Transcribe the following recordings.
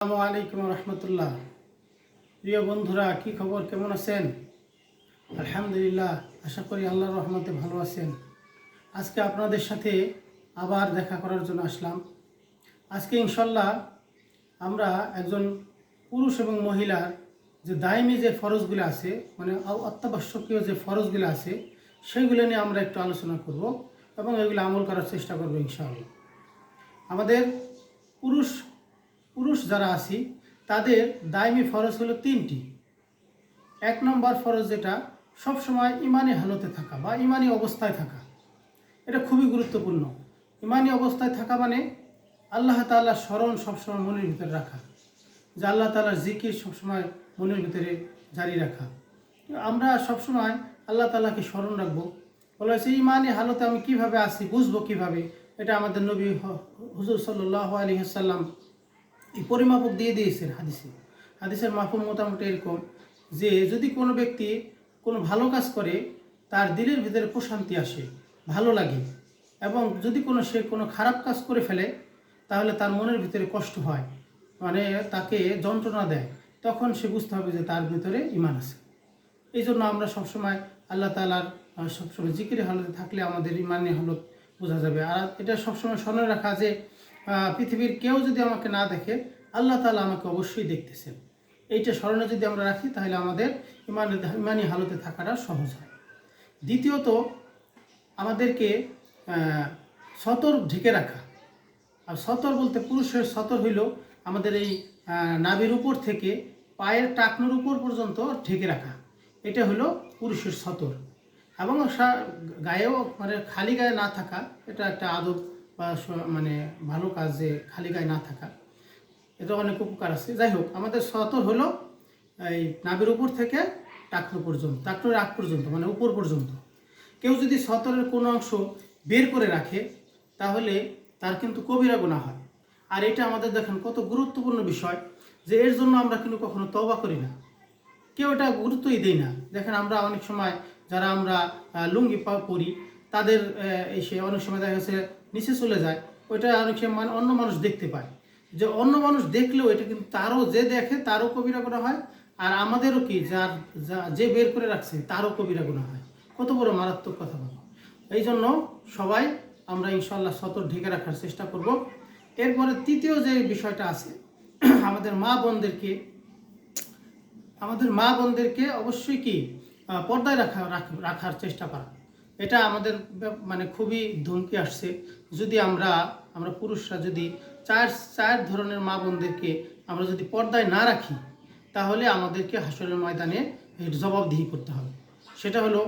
আসসালামু আলাইকুম রহমতুল্লাহ। প্রিয় বন্ধুরা, কি খবর, কেমন আছেন? আলহামদুলিল্লাহ, আশা করি আল্লাহর রহমতে ভালো আছেন। আজকে আপনাদের সাথে আবার দেখা করার জন্য আসলাম। আজকে ইনশাল্লাহ আমরা একজন পুরুষ এবং মহিলার যে দায়মি যে ফরজগুলো আছে, মানে অত্যাবশ্যকীয় যে ফরজগুলো আছে, সেইগুলো নিয়ে আমরা একটু আলোচনা করব এবং এগুলো আমল করার চেষ্টা করব ইনশাআল্লাহ। আমাদের পুরুষ পুরুষ যারা আছি তাদের দায়মি ফরজ হলো তিনটি। এক নম্বর ফরজ, যেটা সবসময় ইমানি হালতে থাকা বা ইমানি অবস্থায় থাকা। এটা খুবই গুরুত্বপূর্ণ। ইমানি অবস্থায় থাকা মানে আল্লাহ তাআলার স্মরণ সবসময় মনের ভিতরে রাখা, যে আল্লাহ তাআলার জিকির সবসময় মনের ভিতরে জারি রাখা। আমরা সবসময় আল্লাহ তাআলাকে স্মরণ রাখবো। বলা হয়েছে ইমানি হালতে আমি কিভাবে আছি, বুঝবো কিভাবে? এটা আমাদের নবী হুজুর সাল্লাল্লাহু আলাইহি ওয়াসাল্লাম এই পরিমাপক দিয়ে দিয়েছেন হাদিসের মাফহুম মোটামুটি এরকম, যে যদি কোনো ব্যক্তি কোনো ভালো কাজ করে তার দিলের ভিতরে প্রশান্তি আসে, ভালো লাগে, এবং যদি সে কোনো খারাপ কাজ করে ফেলে তাহলে তার মনের ভিতরে কষ্ট হয়, মানে তাকে যন্ত্রণা দেয়, তখন সে বুঝতে হবে যে তার ভিতরে ঈমান আছে। এই জন্য আমরা সবসময় আল্লাহ তাআলার সবসময় জিকির হালতে থাকলে আমাদের ঈমানের হালত বোঝা যাবে। আর এটা সবসময় স্মরণে রাখা যে পৃথিবীর কেউ যদি আমাকে না দেখে, আল্লাহ তাআলা আমাকে অবশ্যই দেখতেছেন। এইটা স্মরণে যদি আমরা রাখি তাহলে আমাদের ইমানি হালতে থাকাটা সহজ হয়। দ্বিতীয়ত, আমাদেরকে সতর ঢেকে রাখা। আর সতর বলতে পুরুষের সতর হইল আমাদের এই নাভির উপর থেকে পায়ের টাকনুর উপর পর্যন্ত ঢেকে রাখা। এটা হলো পুরুষের সতর। এবং গায়েও মানে খালি গায়ে না থাকা, এটা একটা আদব বা মানে ভালো কাজ, যে খালি গায়ে না থাকা, এটা অনেক উপকার আছে। যাই হোক, আমাদের সতর হলো এই নাভির উপর থেকে টাকনুর আগ পর্যন্ত, মানে উপর পর্যন্ত। কেউ যদি সতরের কোনো অংশ বের করে রাখে তাহলে তার কিন্তু কবিরা গুনাহ হয়। আর এটা আমাদের দেখেন কত গুরুত্বপূর্ণ বিষয়, যে এর জন্য আমরা কিন্তু কখনো তওবা করি না, কেউ এটা গুরুত্বই দেয় না। দেখেন আমরা অনেক সময় যারা আমরা লুঙ্গি পরি, তাদের এসে অনেক সময় দেখা গেছে নিচে চলে যায়, ওইটা অনেক সময় অন্য মানুষ দেখতে পায়, যে অন্য মানুষ দেখলেও এটা কিন্তু তারও, যে দেখে তারও কবিরা গুনাহ হয়, আর আমাদেরও কি যে বের করে রাখছে তারও কবিরা গুনাহ হয়। কত বড় মারাত্মক কথা বলো। এই জন্য সবাই আমরা ইনশাআল্লাহ সতর ঢেকে রাখার চেষ্টা করব। এরপরে তৃতীয় যে বিষয়টা আছে, আমাদের মা বোনদেরকে অবশ্যই কি পর্দায় রাখার চেষ্টা করা। এটা আমাদের মানে খুবই ধমকি আসছে, যদি আমরা পুরুষরা যদি চার ধরনের মা বোনদেরকে আমরা যদি পর্দায় না রাখি, তাহলে আমাদেরকে হাসরের ময়দানে এর জবাবদিহি করতে হবে। সেটা হলো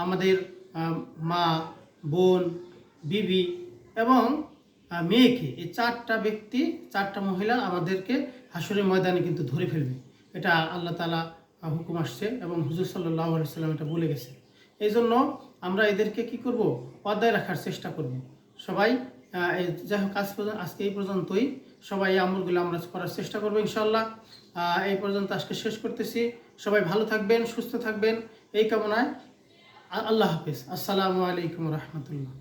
আমাদের মা, বোন, বিবি এবং মেয়েকে। এই চারটা মহিলা আমাদেরকে হাসরের ময়দানে কিন্তু ধরে ফেলবে। এটা আল্লাহ তাআলা হুকুম আসছে এবং হুজুর সাল্লাল্লাহু আলাইহি ওয়াসাল্লাম এটা বলে গেছে। এই জন্য আমরা এদেরকে কি করব, পর্দায় রাখার চেষ্টা করব। সবাই যাই হোক, আজকে এই পর্যন্তই। সবাই এই আমলগুলো আমরা করার চেষ্টা করবো ইনশাআল্লাহ। এই পর্যন্ত আজকে শেষ করতেছি। সবাই ভালো থাকবেন, সুস্থ থাকবেন, এই কামনায়। আল্লাহ হাফেজ। আসসালামু আলাইকুম রহমতুল্লাহ।